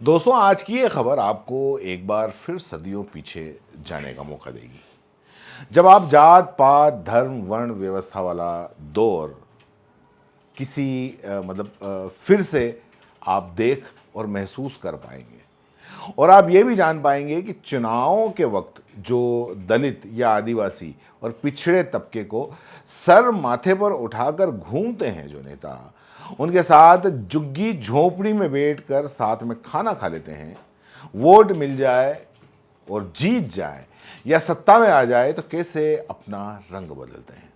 दोस्तों, आज की ये खबर आपको एक बार फिर सदियों पीछे जाने का मौका देगी। जब आप जात पात धर्म वर्ण व्यवस्था वाला दौर किसी फिर से आप देख और महसूस कर पाएंगे। और आप ये भी जान पाएंगे कि चुनावों के वक्त जो दलित या आदिवासी और पिछड़े तबके को सर माथे पर उठाकर घूमते हैं जो नेता, उनके साथ झुग्गी झोपड़ी में बैठकर साथ में खाना खा लेते हैं, वोट मिल जाए और जीत जाए या सत्ता में आ जाए तो कैसे अपना रंग बदलते हैं।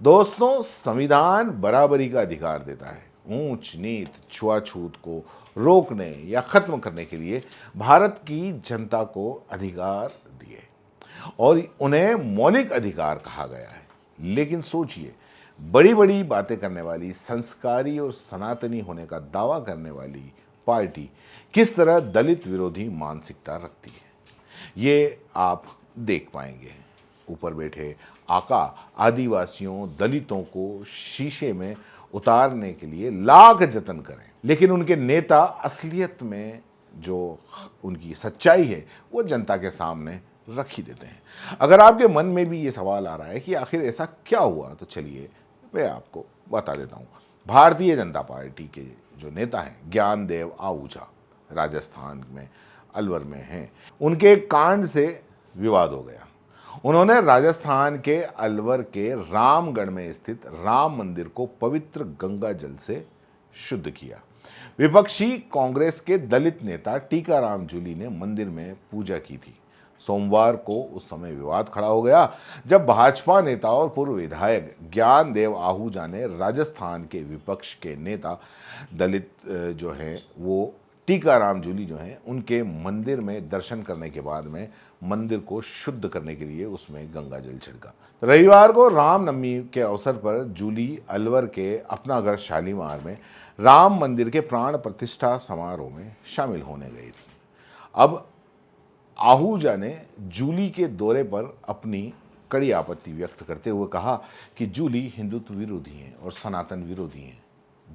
दोस्तों, संविधान बराबरी का अधिकार देता है। ऊंच नीच छुआछूत को रोकने या खत्म करने के लिए भारत की जनता को अधिकार दिए और उन्हें मौलिक अधिकार कहा गया है। लेकिन सोचिए, बड़ी बड़ी बातें करने वाली, संस्कारी और सनातनी होने का दावा करने वाली पार्टी किस तरह दलित विरोधी मानसिकता रखती है, ये आप देख पाएंगे। ऊपर बैठे आका आदिवासियों दलितों को शीशे में उतारने के लिए लाख जतन करें, लेकिन उनके नेता असलियत में जो उनकी सच्चाई है वो जनता के सामने रख ही देते हैं। अगर आपके मन में भी ये सवाल आ रहा है कि आखिर ऐसा क्या हुआ, तो चलिए मैं आपको बता देता हूँ। भारतीय जनता पार्टी के जो नेता हैं ज्ञानदेव आहूजा, राजस्थान में अलवर में हैं, उनके एक कांड से विवाद हो गया। उन्होंने राजस्थान के अलवर के रामगढ़ में स्थित राम मंदिर को पवित्र गंगा जल से शुद्ध किया। विपक्षी कांग्रेस के दलित नेता टीकाराम जूली ने मंदिर में पूजा की थी। सोमवार को उस समय विवाद खड़ा हो गया जब भाजपा नेता और पूर्व विधायक ज्ञानदेव आहूजा ने राजस्थान के विपक्ष के नेता दलित जो हैं वो टीकाराम जूली जो हैं उनके मंदिर में दर्शन करने के बाद में मंदिर को शुद्ध करने के लिए उसमें गंगा जल छिड़का। रविवार को रामनवमी के अवसर पर जूली अलवर के अपना घर शालीमार में राम मंदिर के प्राण प्रतिष्ठा समारोह में शामिल होने गई थी। अब आहूजा ने जूली के दौरे पर अपनी कड़ी आपत्ति व्यक्त करते हुए कहा कि जूली हिंदुत्व विरोधी हैं और सनातन विरोधी हैं।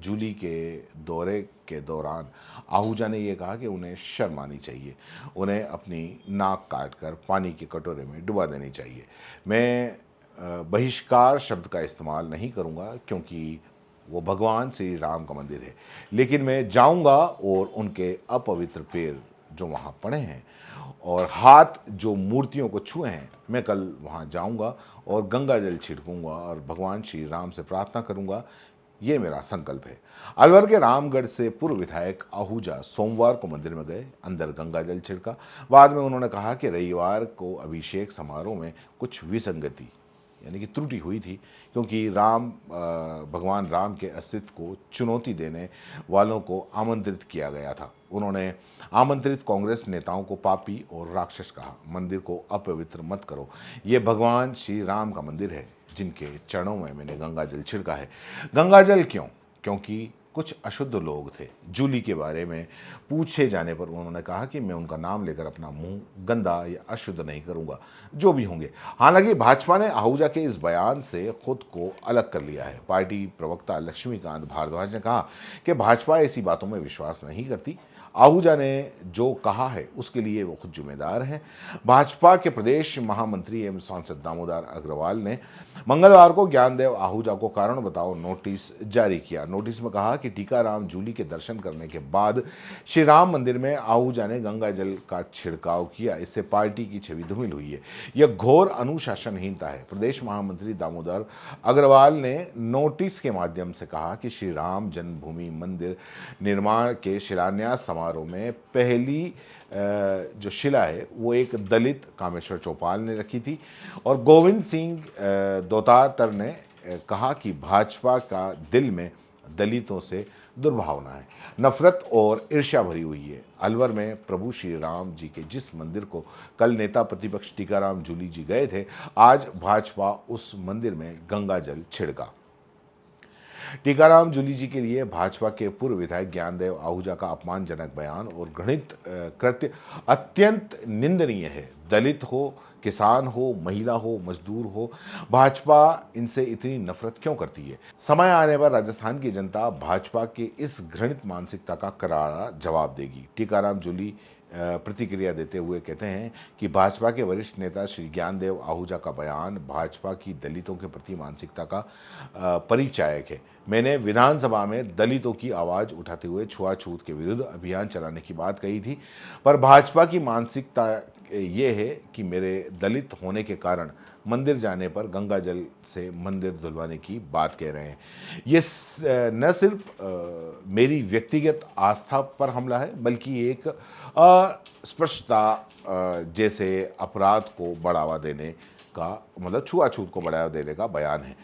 जूली के दौरे के दौरान आहूजा ने यह कहा कि उन्हें शर्म आनी चाहिए, उन्हें अपनी नाक काटकर पानी के कटोरे में डुबा देनी चाहिए। मैं बहिष्कार शब्द का इस्तेमाल नहीं करूंगा क्योंकि वो भगवान श्री राम का मंदिर है, लेकिन मैं जाऊंगा और उनके अपवित्र पैर जो वहाँ पड़े हैं और हाथ जो मूर्तियों को छुए हैं, मैं कल वहाँ जाऊंगा और गंगा जल छिड़कूंगा और भगवान श्री राम से प्रार्थना करूंगा। ये मेरा संकल्प है। अलवर के रामगढ़ से पूर्व विधायक आहूजा सोमवार को मंदिर में गए, अंदर गंगा जल छिड़का। बाद में उन्होंने कहा कि रविवार को अभिषेक समारोह में कुछ विसंगति यानी कि त्रुटि हुई थी, क्योंकि भगवान राम के अस्तित्व को चुनौती देने वालों को आमंत्रित किया गया था। उन्होंने आमंत्रित कांग्रेस नेताओं को पापी और राक्षस कहा। मंदिर को अपवित्र मत करो, ये भगवान श्री राम का मंदिर है जिनके चरणों में मैंने गंगा जल छिड़का है। गंगा जल क्यों? क्योंकि कुछ अशुद्ध लोग थे। जूली के बारे में पूछे जाने पर उन्होंने कहा कि मैं उनका नाम लेकर अपना मुंह गंदा या अशुद्ध नहीं करूंगा, जो भी होंगे। हालांकि भाजपा ने आहूजा के इस बयान से खुद को अलग कर लिया है। पार्टी प्रवक्ता लक्ष्मीकांत भारद्वाज ने कहा कि भाजपा ऐसी बातों में विश्वास नहीं करती। आहूजा ने जो कहा है उसके लिए वो खुद जिम्मेदार हैं। भाजपा के प्रदेश महामंत्री एवं सांसद दामोदर अग्रवाल ने मंगलवार को ज्ञानदेव आहूजा को कारण बताओ नोटिस जारी किया। नोटिस में कहा कि टीकाराम जूली के दर्शन करने के बाद श्री राम मंदिर में आहूजा ने गंगा जल का छिड़काव किया। इससे पार्टी की छवि धूमिल हुई है। यह घोर अनुशासनहीनता है। प्रदेश महामंत्री दामोदर अग्रवाल ने नोटिस के माध्यम से कहा कि श्री राम जन्मभूमि मंदिर निर्माण के शिलान्यास समारोह में पहली जो शिला है वो एक दलित कामेश्वर चौपाल ने रखी थी और गोविंद सिंह दोतातर ने कहा कि भाजपा का दिल में दलितों से दुर्भावना है, नफरत और ईर्ष्या भरी हुई है। अलवर में प्रभु श्री राम जी के जिस मंदिर को कल नेता प्रतिपक्ष टीकाराम जूली जी गए थे, आज भाजपा उस मंदिर में गंगा जल छिड़का। टीकाराम जूली जी के लिए भाजपा के पूर्व विधायक ज्ञानदेव आहूजा का अपमानजनक बयान और घृणित कृत्य अत्यंत निंदनीय है। दलित हो, किसान हो, महिला हो, मजदूर हो, भाजपा इनसे इतनी नफरत क्यों करती है? समय आने पर राजस्थान की जनता भाजपा के इस घृणित मानसिकता का करारा जवाब देगी। टीकाराम जूली प्रतिक्रिया देते हुए कहते हैं कि भाजपा के वरिष्ठ नेता श्री ज्ञानदेव आहूजा का बयान भाजपा की दलितों के प्रति मानसिकता का परिचायक है। मैंने विधानसभा में दलितों की आवाज उठाते हुए छुआछूत के विरुद्ध अभियान चलाने की बात कही थी, पर भाजपा की मानसिकता ये है कि मेरे दलित होने के कारण मंदिर जाने पर गंगा जल से मंदिर धुलवाने की बात कह रहे हैं। ये न सिर्फ मेरी व्यक्तिगत आस्था पर हमला है, बल्कि एक अस्पृश्यता जैसे अपराध को बढ़ावा देने का, मतलब छुआछूत को बढ़ावा देने का बयान है।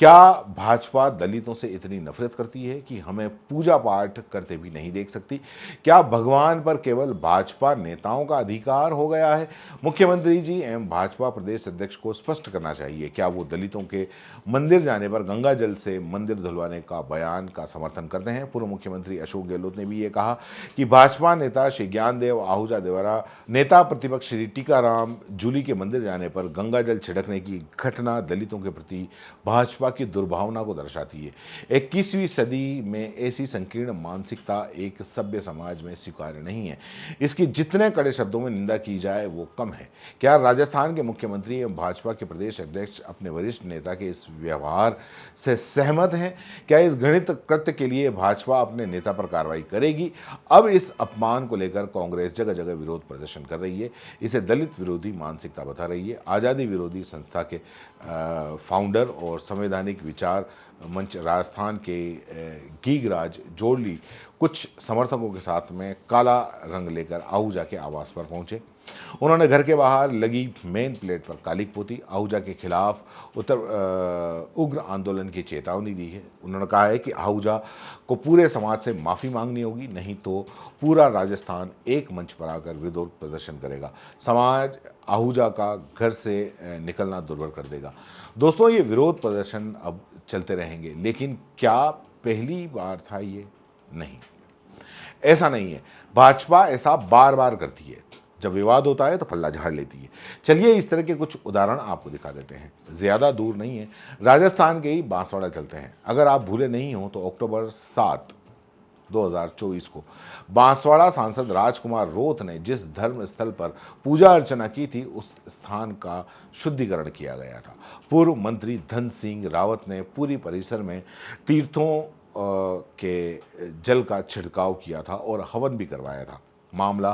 क्या भाजपा दलितों से इतनी नफरत करती है कि हमें पूजा पाठ करते भी नहीं देख सकती? क्या भगवान पर केवल भाजपा नेताओं का अधिकार हो गया है? मुख्यमंत्री जी एवं भाजपा प्रदेश अध्यक्ष को स्पष्ट करना चाहिए, क्या वो दलितों के मंदिर जाने पर गंगा जल से मंदिर धुलवाने का बयान का समर्थन करते हैं? पूर्व मुख्यमंत्री अशोक गहलोत ने भी ये कहा कि भाजपा नेता श्री ज्ञानदेव आहूजा द्वारा नेता प्रतिपक्ष श्री टीकाराम जूली के मंदिर जाने पर गंगा जल छिड़कने की घटना दलितों के प्रति भाजपा की दुर्भावना को दर्शाती है। 21वीं सदी में ऐसी संकीर्ण मानसिकता एक सभ्य समाज में स्वीकार्य नहीं है। इसकी जितने कड़े शब्दों में निंदा की जाए वो कम है। क्या राजस्थान के मुख्यमंत्री एवं भाजपा के प्रदेश अध्यक्ष अपने वरिष्ठ नेता के इस व्यवहार से सहमत हैं? क्या इस घृणित कृत्य के लिए भाजपा अपने नेता पर कार्रवाई करेगी? अब इस अपमान को लेकर कांग्रेस जगह जगह विरोध प्रदर्शन कर रही है। इसे दलित विरोधी मानसिकता बता रही है। आज़ादी विरोधी संस्था के फाउंडर और संवैधानिक विचार मंच राजस्थान के गीगराज जोड़ली कुछ समर्थकों के साथ में काला रंग लेकर आहूजा के आवास पर पहुंचे। उन्होंने घर के बाहर लगी मेन प्लेट पर कालिक पोती। आहूजा के खिलाफ उग्र आंदोलन की चेतावनी दी है। उन्होंने कहा है कि आहूजा को पूरे समाज से माफ़ी मांगनी होगी, नहीं तो पूरा राजस्थान एक मंच पर आकर विरोध प्रदर्शन करेगा। समाज आहूजा का घर से निकलना दुर्भर कर देगा। दोस्तों, ये विरोध प्रदर्शन अब चलते रहेंगे, लेकिन क्या पहली बार था ये? नहीं, ऐसा नहीं है। भाजपा ऐसा बार बार करती है। जब विवाद होता है तो पल्ला झाड़ लेती है। चलिए इस तरह के कुछ उदाहरण आपको दिखा देते हैं। ज़्यादा दूर नहीं है, राजस्थान के ही बांसवाड़ा चलते हैं। अगर आप भूले नहीं हो तो अक्टूबर 7, 2024 को बांसवाड़ा सांसद राजकुमार रोथ ने जिस धर्म स्थल पर पूजा अर्चना की थी, उस स्थान का शुद्धिकरण किया गया था। पूर्व मंत्री धन सिंह रावत ने पूरी परिसर में तीर्थों के जल का छिड़काव किया था और हवन भी करवाया था। मामला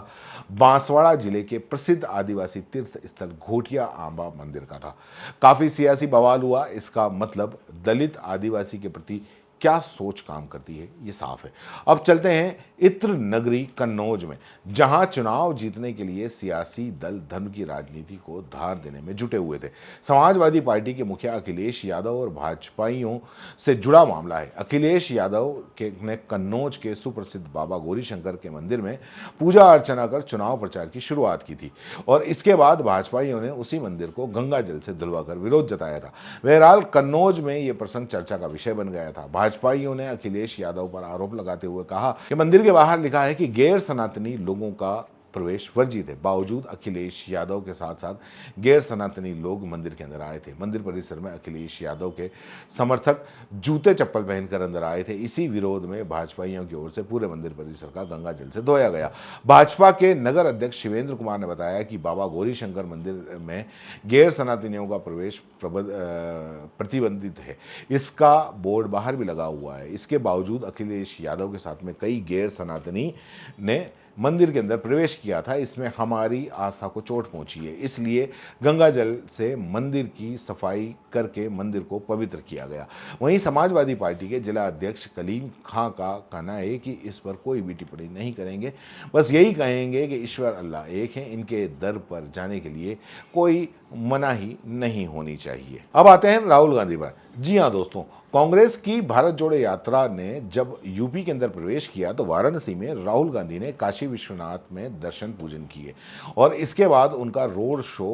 बांसवाड़ा जिले के प्रसिद्ध आदिवासी तीर्थ स्थल घोटिया आंबा मंदिर का था। काफी सियासी बवाल हुआ। इसका मतलब दलित आदिवासी के प्रति क्या सोच काम करती है, ये साफ है। अब चलते हैं इत्र नगरी कन्नौज में, जहां चुनाव जीतने के लिए सियासी दल धर्म की राजनीति को धार देने में जुटे हुए थे। समाजवादी पार्टी के मुखिया अखिलेश यादव और भाजपाइयों से जुड़ा मामला है। अखिलेश यादव ने कन्नौज के सुप्रसिद्ध बाबा गौरीशंकर के मंदिर में पूजा अर्चना कर चुनाव प्रचार की शुरुआत की थी और इसके बाद भाजपाइयों ने उसी मंदिर को गंगा जल से धुलवाकर विरोध जताया था। बहरहाल कन्नौज में यह प्रसंग चर्चा का विषय बन गया था। भाजपाइयों ने अखिलेश यादव पर आरोप लगाते हुए कहा कि मंदिर के बाहर लिखा है कि गैर सनातनी लोगों का प्रवेश वर्जित है। बावजूद अखिलेश यादव के साथ साथ गैर सनातनी लोग मंदिर के अंदर आए थे। मंदिर परिसर में अखिलेश यादव के समर्थक जूते चप्पल पहनकर अंदर आए थे। इसी विरोध में भाजपाइयों की ओर से पूरे मंदिर परिसर का गंगा जल से धोया गया। भाजपा के नगर अध्यक्ष शिवेंद्र कुमार ने बताया कि बाबा गौरीशंकर मंदिर में गैर सनातनियों का प्रवेश प्रतिबंधित है। इसका बोर्ड बाहर भी लगा हुआ है। इसके बावजूद अखिलेश यादव के साथ में कई गैर सनातनी ने मंदिर के अंदर प्रवेश किया था। इसमें हमारी आस्था को चोट पहुंची है, इसलिए गंगा जल से मंदिर की सफाई करके मंदिर को पवित्र किया गया। वहीं समाजवादी पार्टी के जिला अध्यक्ष कलीम खां का कहना है कि इस पर कोई भी टिप्पणी नहीं करेंगे, बस यही कहेंगे कि ईश्वर अल्लाह एक है, इनके दर पर जाने के लिए कोई मनाही नहीं होनी चाहिए। अब आते हैं राहुल गांधी पर। जी हाँ दोस्तों, कांग्रेस की भारत जोड़ो यात्रा ने जब यूपी के अंदर प्रवेश किया तो वाराणसी में राहुल गांधी ने काशी विश्वनाथ में दर्शन पूजन किए और इसके बाद उनका रोड शो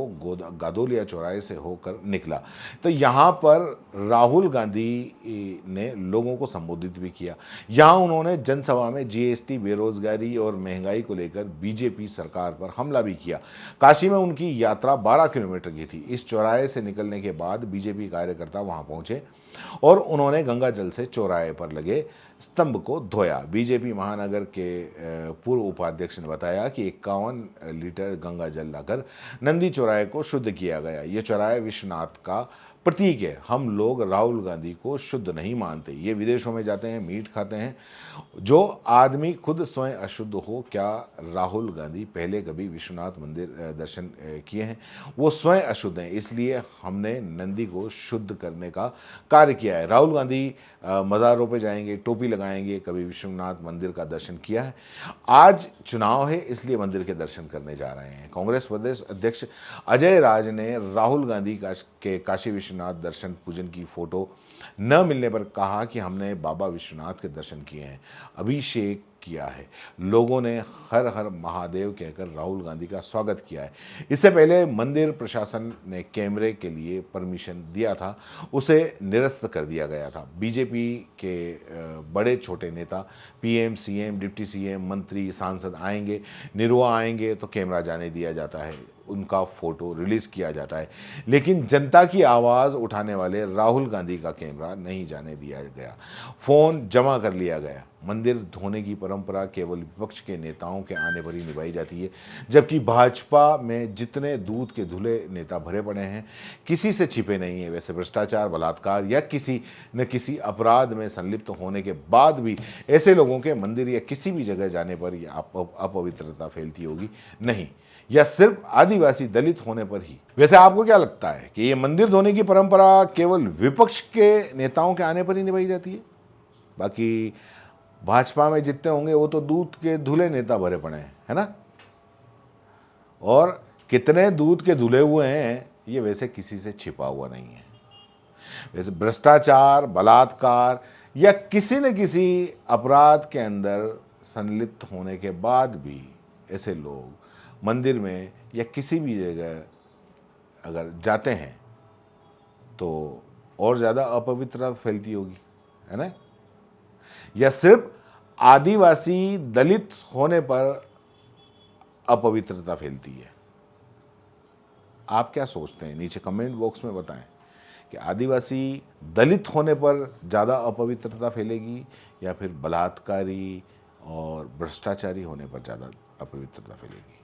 गादोलिया चौराहे से होकर निकला। तो यहाँ पर राहुल गांधी ने लोगों को संबोधित भी किया। यहाँ उन्होंने जनसभा में जीएसटी, बेरोजगारी और महंगाई को लेकर बीजेपी सरकार पर हमला भी किया। काशी में उनकी यात्रा 12 किलोमीटर की थी। इस चौराहे से निकलने के बाद बीजेपी कार्यकर्ता वहां पहुंचे और उन्होंने गंगा जल से चौराहे पर लगे स्तंभ को धोया। बीजेपी महानगर के पूर्व उपाध्यक्ष ने बताया कि 51 लीटर गंगा जल लाकर नंदी चौराहे को शुद्ध किया गया। ये चौराहे विश्वनाथ का प्रतीक है। हम लोग राहुल गांधी को शुद्ध नहीं मानते। ये विदेशों में जाते हैं, मीट खाते हैं। जो आदमी खुद स्वयं अशुद्ध हो, क्या राहुल गांधी पहले कभी विश्वनाथ मंदिर दर्शन किए हैं? वो स्वयं अशुद्ध हैं, इसलिए हमने नंदी को शुद्ध करने का कार्य किया है। राहुल गांधी मज़ारों पे जाएंगे, टोपी लगाएंगे, कभी विश्वनाथ मंदिर का दर्शन किया है? आज चुनाव है, इसलिए मंदिर के दर्शन करने जा रहे हैं। कांग्रेस प्रदेश अध्यक्ष अजय राज ने राहुल गांधी के काशी विश्वनाथ दर्शन पूजन की फोटो न मिलने पर कहा कि हमने बाबा विश्वनाथ के दर्शन किए हैं, अभिषेक किया है। लोगों ने हर हर महादेव कहकर राहुल गांधी का स्वागत किया है। इससे पहले मंदिर प्रशासन ने कैमरे के लिए परमिशन दिया था, उसे निरस्त कर दिया गया था। बीजेपी के बड़े छोटे नेता, पीएम, सीएम, डिप्टी सीएम, मंत्री, सांसद आएंगे, निरुआ आएंगे तो कैमरा जाने दिया जाता है, उनका फोटो रिलीज किया जाता है, लेकिन जनता की आवाज़ उठाने वाले राहुल गांधी का कैमरा नहीं जाने दिया गया। फोन जमा कर लिया गया। मंदिर धोने की परंपरा केवल विपक्ष के नेताओं के आने पर ही निभाई जाती है, जबकि भाजपा में जितने दूध के धुले नेता भरे पड़े हैं, किसी से छिपे नहीं है। वैसे भ्रष्टाचार, बलात्कार या किसी न किसी अपराध में संलिप्त होने के बाद भी ऐसे लोगों के मंदिर या किसी भी जगह जाने पर यह अपवित्रता फैलती होगी? नहीं, या सिर्फ आदिवासी दलित होने पर ही। वैसे आपको क्या लगता है कि ये मंदिर धोने की परंपरा केवल विपक्ष के नेताओं के आने पर ही निभाई जाती है? बाकी भाजपा में जितने होंगे वो तो दूध के धुले नेता भरे पड़े हैं, है ना? और कितने दूध के धुले हुए हैं ये वैसे किसी से छिपा हुआ नहीं है। वैसे भ्रष्टाचार, बलात्कार या किसी न किसी अपराध के अंदर संलिप्त होने के बाद भी ऐसे लोग मंदिर में या किसी भी जगह अगर जाते हैं तो और ज़्यादा अपवित्रता फैलती होगी, है ना? या सिर्फ आदिवासी दलित होने पर अपवित्रता फैलती है? आप क्या सोचते हैं? नीचे कमेंट बॉक्स में बताएं कि आदिवासी दलित होने पर ज़्यादा अपवित्रता फैलेगी या फिर बलात्कारी और भ्रष्टाचारी होने पर ज़्यादा अपवित्रता फैलेगी?